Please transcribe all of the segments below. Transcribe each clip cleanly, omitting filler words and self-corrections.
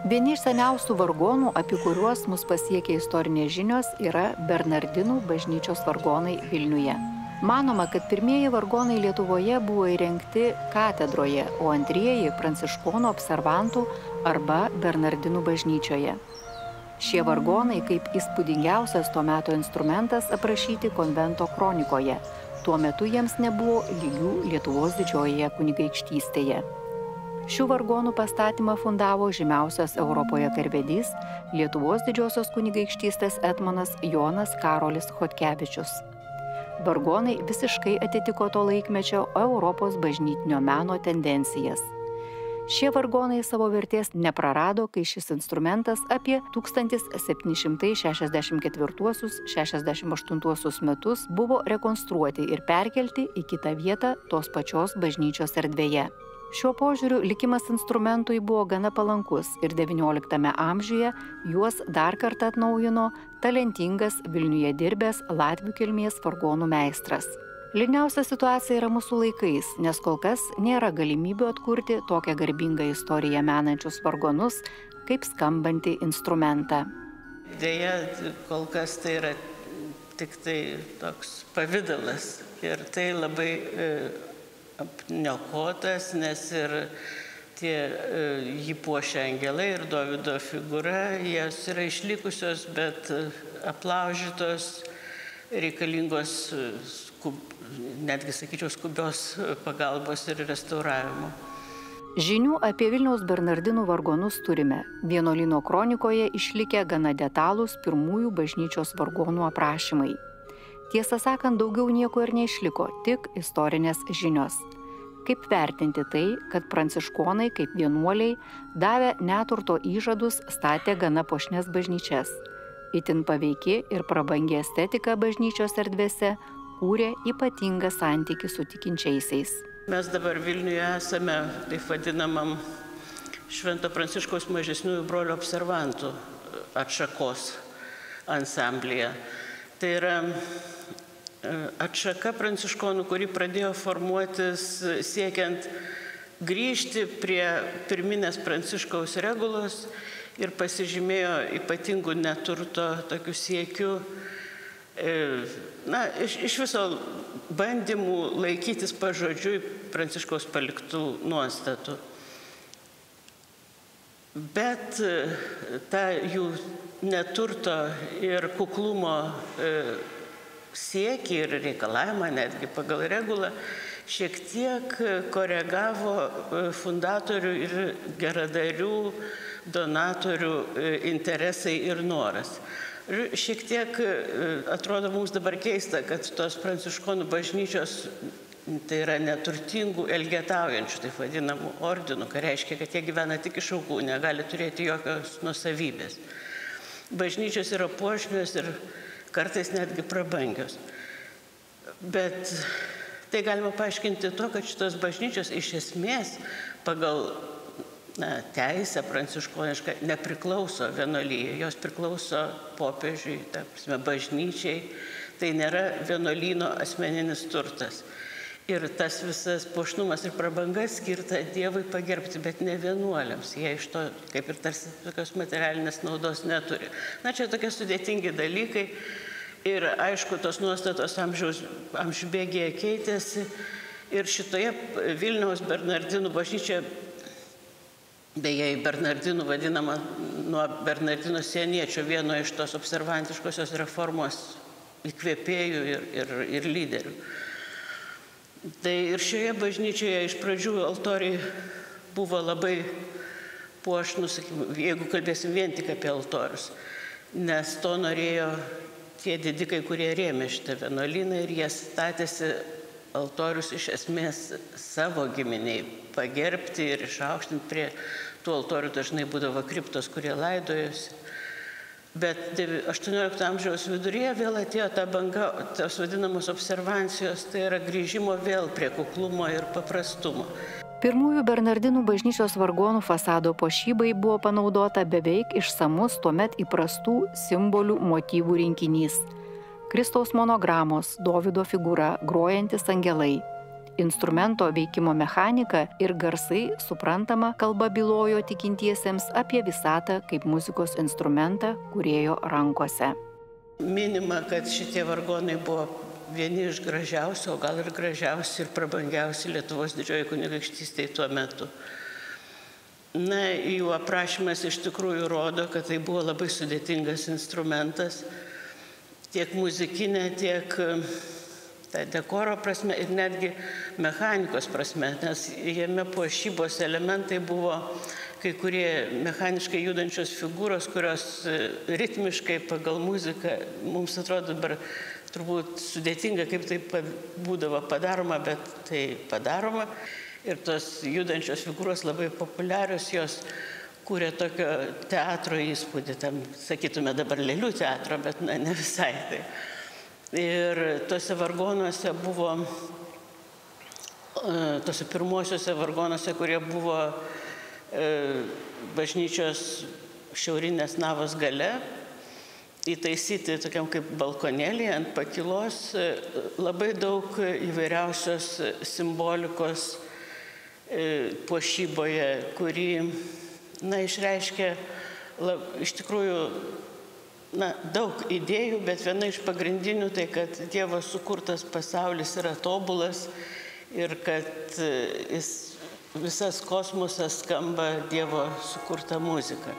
Vieni iš seniausių vargonų, apie kuriuos mus pasiekia istorinės žinios, yra Bernardinų bažnyčios vargonai Vilniuje. Manoma, kad pirmieji vargonai Lietuvoje buvo įrengti katedroje, o antrieji Pranciškonų observantų arba Bernardinų bažnyčioje. Šie vargonai kaip įspūdingiausias to meto instrumentas aprašyti konvento kronikoje. Tuo metu jiems nebuvo lygių Lietuvos didžiojoje kunigaikštystėje. Šių vargonų pastatymą fundavo žymiausias Europoje karvedys, Lietuvos didžiosios kunigaikštystės etmonas Jonas Karolis Chodkevičius. Vargonai visiškai atitiko to laikmečio Europos bažnytinio meno tendencijas. Šie vargonai savo vertės neprarado, kai šis instrumentas apie 1764–68 metus buvo rekonstruoti ir perkelti į kitą vietą tos pačios bažnyčios erdvėje. Šiuo požiūriu likimas instrumentui buvo gana palankus ir XIX amžiuje juos dar kartą atnaujino talentingas Vilniuje dirbęs latvių kilmės vargonų meistras. Liūdniausia situacija yra mūsų laikais, nes kol kas nėra galimybių atkurti tokią garbingą istoriją menančius vargonus kaip skambantį instrumentą. Deja, kol kas tai yra tik tai toks pavidalas ir tai labai apniokotas, nes ir tie jį puošia angelai ir Dovydo figūra, jas yra išlikusios, bet aplaužytos, reikalingos netgi, sakyčiau, skubios pagalbos ir restauravimo. Žinių apie Vilniaus Bernardinų vargonus turime. Vienuolyno kronikoje išlikę gana detalūs pirmųjų bažnyčios vargonų aprašymai. Tiesą sakant, daugiau nieko ir neišliko, tik istorinės žinios. Kaip vertinti tai, kad pranciškonai kaip vienuoliai davė neturto įžadus, statė gana puošnias bažnyčias. Itin paveiki ir prabangi estetika bažnyčios erdvėse kūrė ypatingą santykį su tikinčiaisiais. Mes dabar Vilniuje esame taip vadinamam Švento Pranciškaus mažesniųjų brolių observantų atšakos ansamblyje. Tai yra atšaka pranciškonų, kuri pradėjo formuotis siekiant grįžti prie pirminės Pranciškaus regulos ir pasižymėjo ypatingų neturto tokių siekių, iš viso bandymų laikytis pažodžiui Pranciškaus paliktų nuostatų. Bet ta jų neturto ir kuklumo siekį ir reikalavimą netgi pagal regulą šiek tiek koregavo fundatorių ir geradarių, donatorių interesai ir noras. Šiek tiek atrodo mums dabar keista, kad tos pranciškonų bažnyčios, tai yra neturtingų, elgetaujančių, taip vadinamų ordinų, ką reiškia, kad jie gyvena tik iš aukų, negali turėti jokios nuosavybės. Bažnyčios yra puošnios ir kartais netgi prabangios. Bet tai galima paaiškinti to, kad šitos bažnyčios iš esmės pagal teisę pranciškonišką nepriklauso vienuolijai, jos priklauso popiežiui, bažnyčiai, tai nėra vienuolyno asmeninis turtas. Ir tas visas puošnumas ir prabanga skirta Dievui pagerbti, bet ne vienuoliams. Jie iš to kaip ir tarsi tokios materialinės naudos neturi. Čia tokie sudėtingi dalykai. Ir aišku, tos nuostatos amžių bėgyje keitėsi. Ir šitoje Vilniaus Bernardinų bažnyčia, beje, Bernardinų vadinama nuo Bernardino sieniečio, vieno iš tos observantiškosios reformos įkvėpėjų ir lyderių. Tai ir šioje bažnyčioje iš pradžių altoriai buvo labai puošnus, jeigu kalbėsim vien tik apie altorius, nes to norėjo tie didikai, kurie rėmė šitą vienuolyną ir jie statėsi altorius iš esmės savo giminiai pagerbti ir išaukštinti. Prie tų altorių dažnai būdavo kriptos, kurie laidojosi. Bet 18 amžiaus viduryje vėl atėjo ta banga, tos vadinamos observancijos, tai yra grįžimo vėl prie kuklumo ir paprastumo. Pirmųjų Bernardinų bažnyčios vargonų fasado puošybai buvo panaudota beveik išsamus tuomet įprastų simbolių motyvų rinkinys. Kristaus monogramos, Dovydo figūra, grojantis angelai. Instrumento veikimo mechanika ir garsai suprantama kalba bylojo tikintiesiems apie visatą kaip muzikos instrumentą kūrėjo rankose. Minima, kad šitie vargonai buvo vieni iš gražiausių, o gal ir gražiausi ir prabangiausi Lietuvos didžioji kunigaikštystėje tuo metu. Na, jų aprašymas iš tikrųjų rodo, kad tai buvo labai sudėtingas instrumentas, tiek muzikinė, tiek dekoro prasme ir netgi mechanikos prasme, nes jame puošybos elementai buvo kai kurie mechaniškai judančios figūros, kurios ritmiškai pagal muziką, mums atrodo dabar turbūt sudėtinga, kaip tai būdavo padaroma, bet tai padaroma. Ir tos judančios figūros labai populiarios, jos kūrė tokio teatro įspūdį, tam sakytume dabar lėlių teatro, bet ne visai tai. Ir tose vargonuose buvo, tose pirmuosiuose vargonuose, kurie buvo bažnyčios šiaurinės navos gale, įtaisyti tokiam kaip balkonėlį ant pakilos, labai daug įvairiausios simbolikos puošyboje, kuri, išreiškia iš tikrųjų, daug idėjų, bet viena iš pagrindinių tai, kad Dievo sukurtas pasaulis yra tobulas ir kad visas kosmosas skamba Dievo sukurta muzika.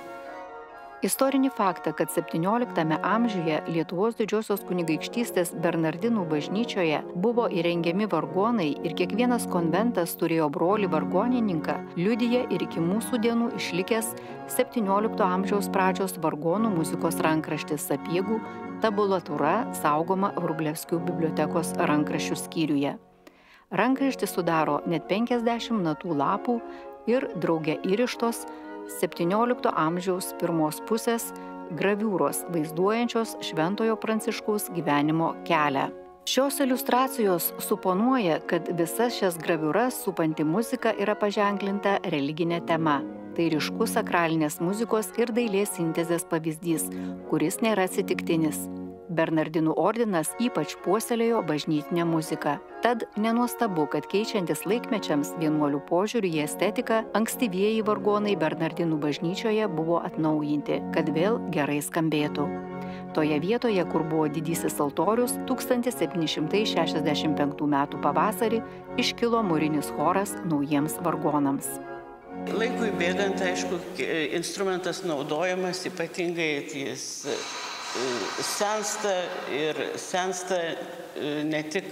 Istorinį faktą, kad 17 amžiuje Lietuvos didžiosios kunigaikštystės Bernardinų bažnyčioje buvo įrengiami vargonai ir kiekvienas konventas turėjo brolį vargonininką, liudija ir iki mūsų dienų išlikęs 17 amžiaus pradžios vargonų muzikos rankraštis Sapiegų tabulatūra saugoma Vrublevskių bibliotekos rankraščių skyriuje. Rankraštis sudaro net 50 natų lapų ir drauge įrištos 17 amžiaus pirmos pusės graviūros vaizduojančios Šventojo Pranciškaus gyvenimo kelią. Šios iliustracijos suponuoja, kad visas šias graviūras supanti muzika yra paženklinta religinė tema. Tai ryškus sakralinės muzikos ir dailės sintezės pavyzdys, kuris nėra atsitiktinis. Bernardinų ordinas ypač puoselėjo bažnytinę muziką. Tad nenuostabu, kad keičiantis laikmečiams vienuolių požiūrį į estetiką, ankstyvieji vargonai Bernardinų bažnyčioje buvo atnaujinti, kad vėl gerai skambėtų. Toje vietoje, kur buvo didysis altorius, 1765 m. pavasarį iškilo mūrinis choras naujiems vargonams. Laikui bėgant, aišku, instrumentas naudojamas, ypatingai jis sensta ir sensta ne tik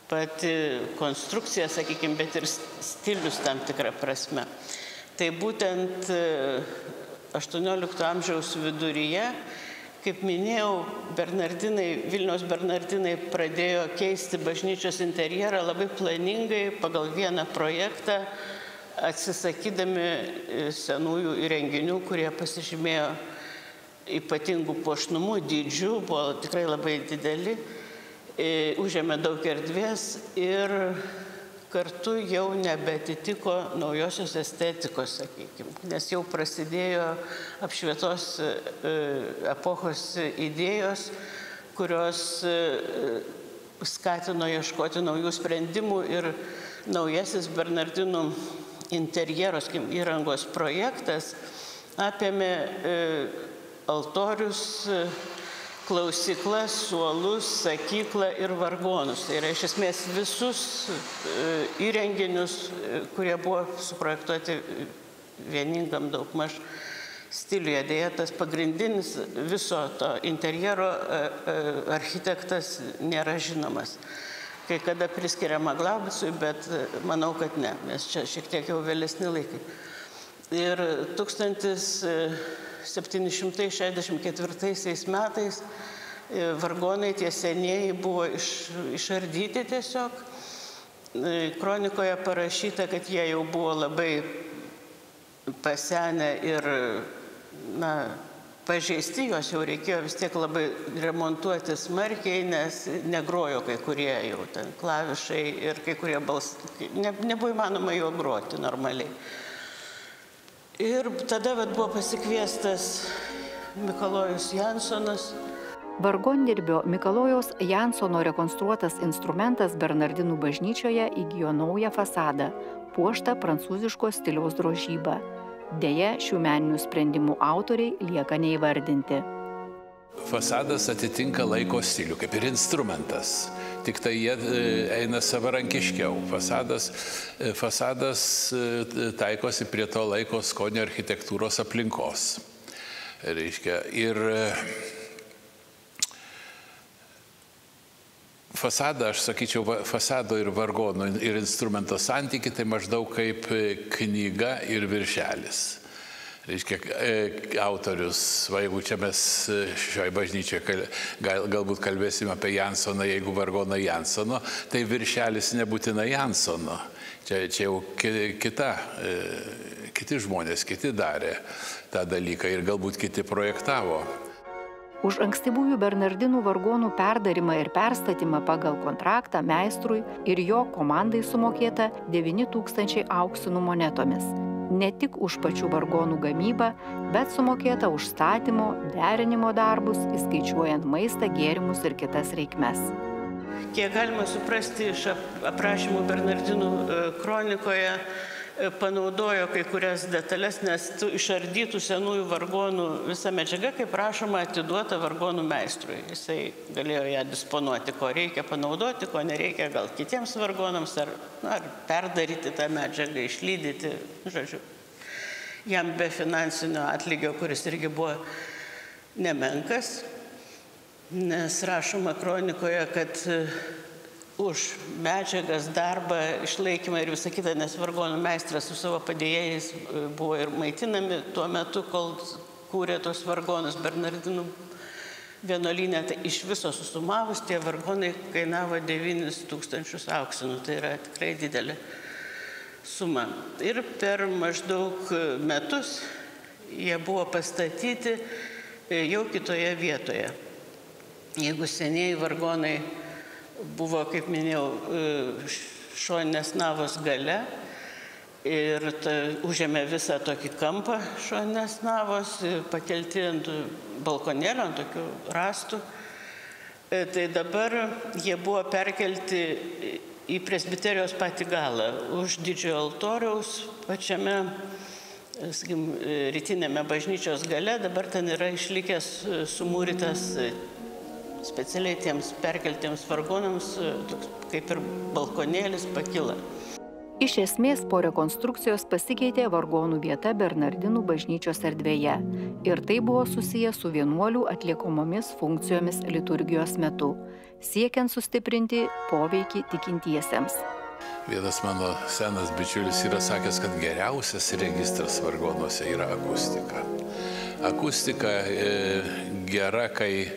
pati konstrukcija, sakykime, bet ir stilius tam tikrą prasme. Tai būtent 18 amžiaus viduryje, kaip minėjau, Vilniaus Bernardinai pradėjo keisti bažnyčios interjerą labai planingai pagal vieną projektą, atsisakydami senųjų įrenginių, kurie pasižymėjo ypatingų puošnumų, dydžių, buvo tikrai labai dideli, užėmė daug erdvės ir kartu jau nebeatitiko naujosios estetikos, sakykime, nes jau prasidėjo apšvietos epochos idėjos, kurios skatino ieškoti naujų sprendimų ir naujasis Bernardinų interjeros įrangos projektas apėmė altorius, klausyklas, suolus, sakyklą ir vargonus. Tai yra iš esmės visus įrenginius, kurie buvo suprojektuoti vieningam daugmaž stiliuje. Deja, tas pagrindinis viso to interjero architektas nėra žinomas. Kai kada priskiriama Glaubicui, bet manau, kad ne, nes čia šiek tiek jau vėlesni laikai. Ir 1764 metais vargonai tie senieji buvo išardyti tiesiog. Kronikoje parašyta, kad jie jau buvo labai pasenę ir pažeisti, juos jau reikėjo vis tiek labai remontuoti smarkiai, nes negrojo kai kurie jau ten klavišai ir kai kurie balsai, nebuvo įmanoma jo groti normaliai. Ir tada buvo pasikviestas Mikalojus Jansonas. Vargondirbio Mikalojaus Jansono rekonstruotas instrumentas Bernardinų bažnyčioje įgijo naują fasadą, puoštą prancūziško stiliaus drožybą. Deja, šių meninių sprendimų autoriai lieka neįvardinti. Fasadas atitinka laiko stilių, kaip ir instrumentas. Tik tai jie eina savarankiškiau. Fasadas taikosi prie to laiko skonio architektūros aplinkos. Reiškia, ir fasadą, aš sakyčiau, fasado ir vargonų ir instrumento santyki, tai maždaug kaip knyga ir viršelis. Reiškia, autorius, jeigu čia mes šioje bažnyčioje galbūt kalbėsime apie Jansoną, jeigu vargoną Jansono, tai viršelis nebūtina Jansono. Čia jau kiti žmonės, kiti darė tą dalyką ir galbūt kiti projektavo. Už ankstyvųjų Bernardinų vargonų perdarimą ir perstatymą pagal kontraktą meistrui ir jo komandai sumokėta 9 000 auksinų monetomis. Ne tik už pačių vargonų gamybą, bet sumokėta už statymo, derinimo darbus, įskaičiuojant maistą, gėrimus ir kitas reikmes. Kiek galima suprasti iš aprašymų Bernardinų kronikoje, panaudojo kai kurias detalės, nes tų išardytų senųjų vargonų visa medžiaga, kaip rašoma, atiduota vargonų meistrui. Jisai galėjo ją disponuoti, ko reikia panaudoti, ko nereikia gal kitiems vargonams, ar perdaryti tą medžiagą, išlydyti, žodžiu. Jam be finansinio atlygio, kuris irgi buvo nemenkas, nes rašoma kronikoje, kad už medžiagas, darbą, išlaikymą ir visą kitą, nes vargonų meistras su savo padėjėjais buvo ir maitinami tuo metu, kol kūrė tos vargonus Bernardinų vienuolyne. Tai iš viso susumavus tie vargonai kainavo 9 000 auksinų, tai yra tikrai didelė suma. Ir per maždaug metus jie buvo pastatyti jau kitoje vietoje. Jeigu senieji vargonai buvo, kaip minėjau, šoninės navos gale ir užėmė visą tokį kampą šoninės navos, pakelti ant balkonėlio, ant tokių rastų. Tai dabar jie buvo perkelti į presbiterijos patį galą, už didžiojo altoriaus, pačiame, sakykim, rytinėme bažnyčios gale, dabar ten yra išlikęs sumūrytas specialiai tiems perkeltiems vargonams, kaip ir balkonėlis pakyla. Iš esmės po rekonstrukcijos pasikeitė vargonų vieta Bernardinų bažnyčios erdvėje ir tai buvo susiję su vienuolių atliekamomis funkcijomis liturgijos metu, siekiant sustiprinti poveikį tikintiesiems. Vienas mano senas bičiulis yra sakęs, kad geriausias registras vargonuose yra akustika. Akustika gera, kai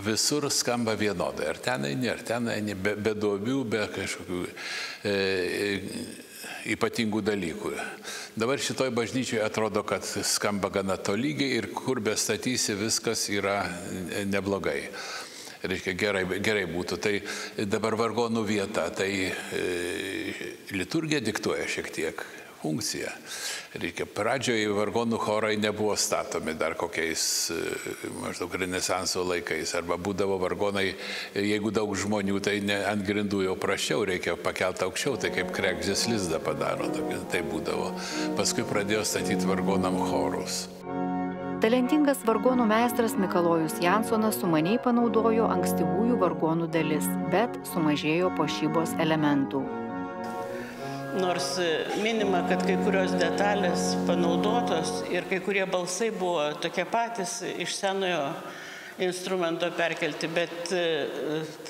visur skamba vienodai, ar ten eini, be duobių, be kažkokių ypatingų dalykų. Dabar šitoj bažnyčioje atrodo, kad skamba gana tolygiai ir kur bestatysi, viskas yra neblogai. Reiškia, gerai būtų. Tai dabar vargonų vieta, tai liturgija diktuoja šiek tiek funkciją. Reikia, pradžioje vargonų chorai nebuvo statomi dar kokiais maždaug renesanso laikais, arba būdavo vargonai, jeigu daug žmonių, tai ant grindų jau prasčiau, reikia pakelti aukščiau, tai kaip kregždės lizdą padaro, tai būdavo. Paskui pradėjo statyti vargonam chorus. Talentingas vargonų meistras Mikalojus Jansonas sumaniai panaudojo ankstyvųjų vargonų dalis, bet sumažėjo puošybos elementų. Nors minima, kad kai kurios detalės panaudotos ir kai kurie balsai buvo tokie patys iš senojo instrumento perkelti, bet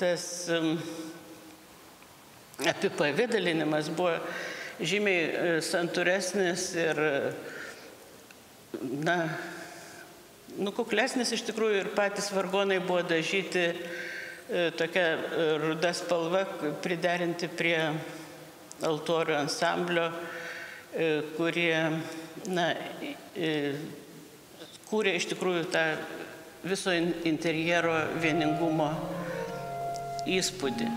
tas apipavidalinimas buvo žymiai santūresnis ir kuklesnis iš tikrųjų, ir patys vargonai buvo dažyti tokia ruda spalva, priderinti prie altorių ansamblio, kurie kūrė iš tikrųjų tą viso interjero vieningumo įspūdį.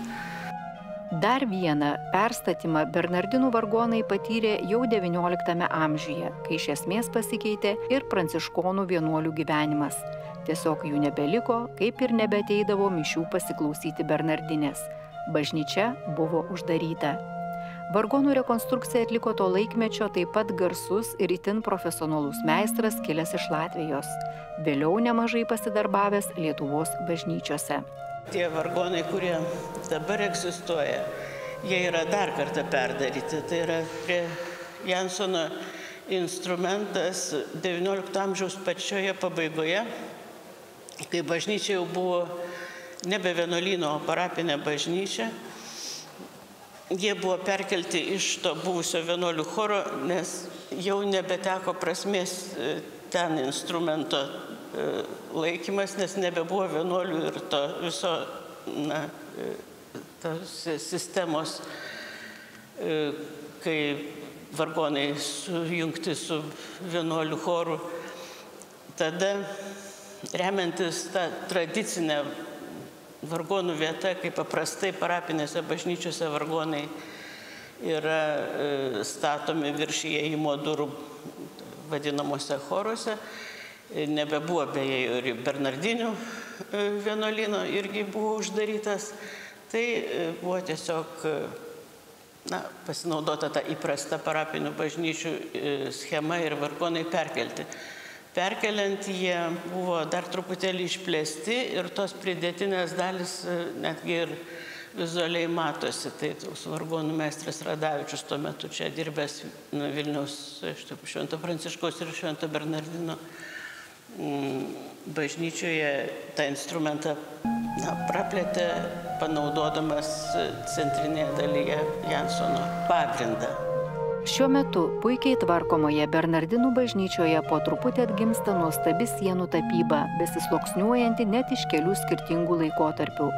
Dar vieną perstatymą bernardinų vargonai patyrė jau XIX amžiuje, kai iš esmės pasikeitė ir pranciškonų vienuolių gyvenimas. Tiesiog jų nebeliko, kaip ir nebeateidavo mišių pasiklausyti bernardinės. Bažnyčia buvo uždaryta. Vargonų rekonstrukciją atliko to laikmečio taip pat garsus ir itin profesionalus meistras kilęs iš Latvijos, vėliau nemažai pasidarbavęs Lietuvos bažnyčiose. Tie vargonai, kurie dabar egzistuoja, jie yra dar kartą perdaryti. Tai yra prie Jansono instrumentas XIX amžiaus pačioje pabaigoje, kai bažnyčia jau buvo nebe vienuolyno, o parapinė bažnyčia. Jie buvo perkelti iš to buvusio vienuolių choro, nes jau nebeteko prasmės ten instrumento laikymas, nes nebebuvo vienuolių ir to viso tos sistemos, kai vargonai sujungti su vienuolių choru. Tada, remiantis tą tradicinę vargonų vieta, kaip paprastai parapinėse bažnyčiose vargonai yra statomi virš įėjimo durų vadinamuose choruose. Nebebuvo beje ir bernardinių vienuolyno, irgi buvo uždarytas. Tai buvo tiesiog pasinaudota ta įprasta parapinių bažnyčių schema ir vargonai perkelti. Perkeliant jie buvo dar truputėlį išplėsti ir tos pridėtinės dalis netgi ir vizualiai matosi. Tai vargonų meistras Radavičius tuo metu čia dirbęs Vilniaus Švento Pranciškaus ir Švento Bernardino bažnyčioje tą instrumentą praplėtė, panaudodamas centrinėje dalyje Jansono pagrindą. Šiuo metu puikiai tvarkomoje Bernardinų bažnyčioje po truputį atgimsta nuostabi sienų tapyba, besisluoksniuojanti net iš kelių skirtingų laikotarpių.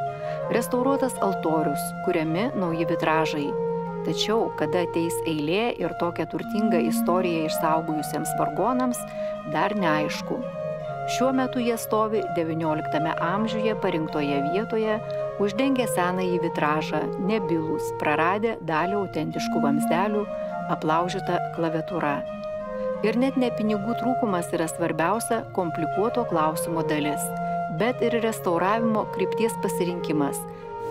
Restauruotas altorius, kuriami nauji vitražai. Tačiau, kada ateis eilė ir tokią turtingą istoriją išsaugojusiems vargonams, dar neaišku. Šiuo metu jie stovi XIX amžiuje parinktoje vietoje, uždengę senąjį vitražą, nebylūs, praradę dalį autentiškų vamzdelių, aplaužyta klaviatūra. Ir net ne pinigų trūkumas yra svarbiausia komplikuoto klausimo dalis, bet ir restauravimo krypties pasirinkimas.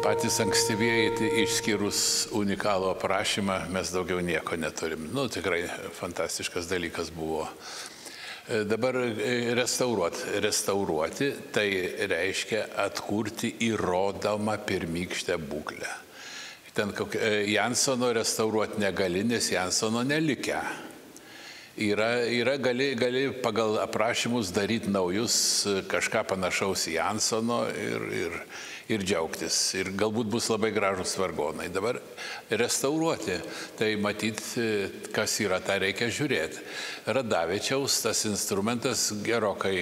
Patys ankstyvieji, išskyrus unikalų aprašymą, mes daugiau nieko neturim. Tikrai fantastiškas dalykas buvo. Dabar restauruoti, tai reiškia atkurti įrodomą pirmykštę būklę. Ten Jansono restauruoti negali, nes Jansono nelikę. Gali pagal aprašymus daryti naujus, kažką panašaus į Jansono ir džiaugtis. Ir galbūt bus labai gražus vargonai. Dabar restauruoti, tai matyti, kas yra, tą reikia žiūrėti. Radavičiaus tas instrumentas gerokai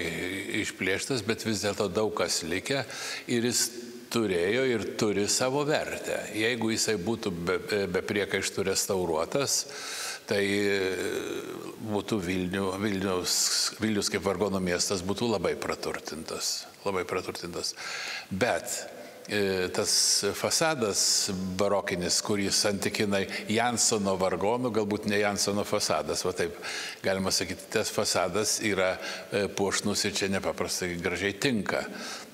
išplėštas, bet vis dėlto daug kas likę ir jis turėjo ir turi savo vertę. Jeigu jisai būtų be priekaištų restauruotas, tai būtų Vilnius kaip vargonų miestas būtų labai praturtintas. Bet tas fasadas barokinis, kuris santykinai Jansono vargonų, galbūt ne Jansono fasadas, va taip galima sakyti, tas fasadas yra puošnus ir čia nepaprastai gražiai tinka.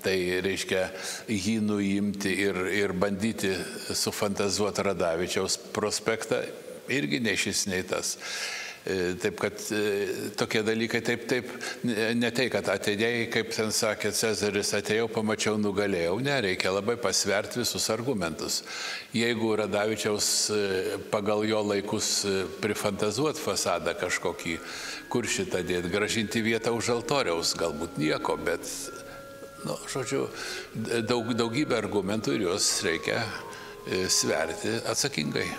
Tai reiškia jį nuimti ir bandyti sufantazuoti Radavičiaus prospektą irgi nei šis, nei tas. Taip, kad tokie dalykai taip, ne tai, kad atėjai, kaip ten sakė Cezaris, atėjau, pamačiau, nugalėjau. Ne, reikia labai pasverti visus argumentus. Jeigu Radavičiaus pagal jo laikus prifantazuot fasadą kažkokį, kur šitą dėti, gražinti vietą už altoriaus, galbūt nieko, bet, žodžiu, daugybę argumentų ir juos reikia sverti atsakingai.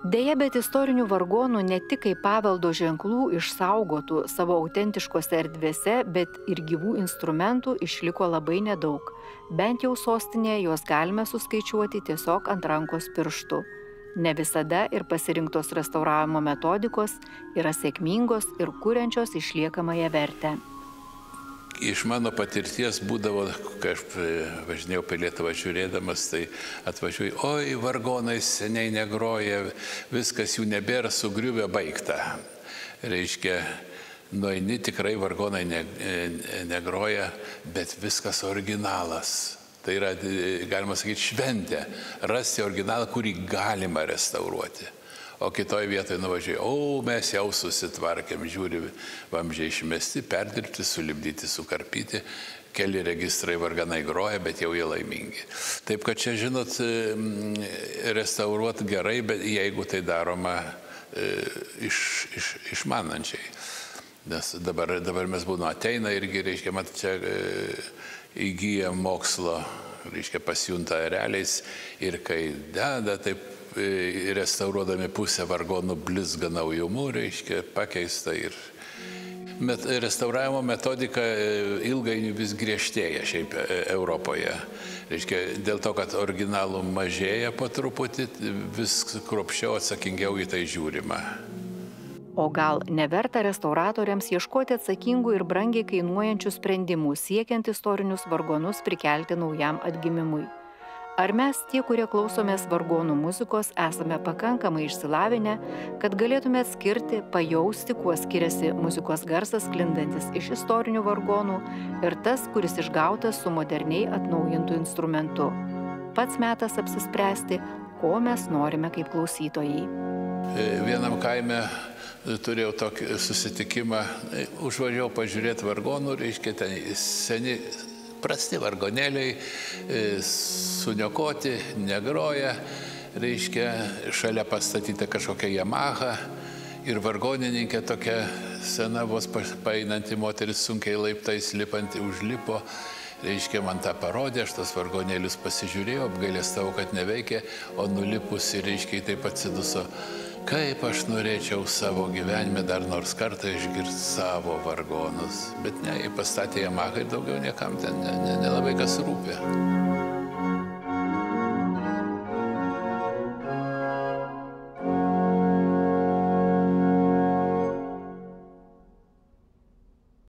Deja, bet istorinių vargonų ne tik kaip paveldo ženklų išsaugotų savo autentiškose erdvėse, bet ir gyvų instrumentų išliko labai nedaug. Bent jau sostinėje juos galime suskaičiuoti tiesiog ant rankos pirštų. Ne visada ir pasirinktos restauravimo metodikos yra sėkmingos ir kuriančios išliekamąją vertę. iš mano patirties būdavo, kai aš važinėjau per Lietuvą žiūrėdamas, tai atvažiuoju, oi, vargonai seniai negroja, viskas jų nebėra, sugriuvę, baigta. Reiškia, nueini, tikrai vargonai negroja, bet viskas originalas. Tai yra, galima sakyti, šventė, rasti originalą, kurį galima restauruoti. O kitoje vietoje nuvažiuoju, o mes jau susitvarkėm, žiūri, vamzdžiai išmesti, perdirbti, sulipdyti, sukarpyti, keli registrai varganai groja, bet jau jie laimingi. Taip, kad čia, žinot, restauruoti gerai, bet jeigu tai daroma išmanančiai. Nes dabar mes būna ateina irgi, reiškia, mat, čia įgyja mokslo, reiškia, pasijunta realiais ir kai deda, taip, restauruodami pusę vargonų blizga naujumu, reiškia, pakeista ir... Restauravimo metodika ilgainiui vis griežtėja šiaip Europoje. Reiškia, dėl to, kad originalų mažėja po truputį, vis kruopščiau atsakingiau į tai žiūrima. O gal neverta restauratoriams ieškoti atsakingų ir brangiai kainuojančių sprendimų, siekiant istorinius vargonus prikelti naujam atgimimui? Ar mes, tie, kurie klausomės vargonų muzikos, esame pakankamai išsilavinę, kad galėtume atskirti, pajausti, kuo skiriasi muzikos garsas sklindantis iš istorinių vargonų ir tas, kuris išgautas su moderniai atnaujintų instrumentu? Pats metas apsispręsti, ko mes norime kaip klausytojai. Vienam kaime turėjau tokį susitikimą, užvažiavau pažiūrėti vargonų, reiškia, ten seni prasti vargonėliai, suniokoti, negroja, reiškia, šalia pastatyta kažkokia Yamaha ir vargonininkė tokia sena, vos paeinanti moteris, sunkiai laiptais lipanti, užlipo, reiškia, man tą parodė, aš tas vargonėlius pasižiūrėjau, apgailėstau, kad neveikia, o nulipusi, reiškia, taip atsiduso. Kaip aš norėčiau savo gyvenime dar nors kartą išgirsti savo vargonus. Bet ne, jį pastatė Yamaha ir daugiau niekam ten nelabai kas rūpė.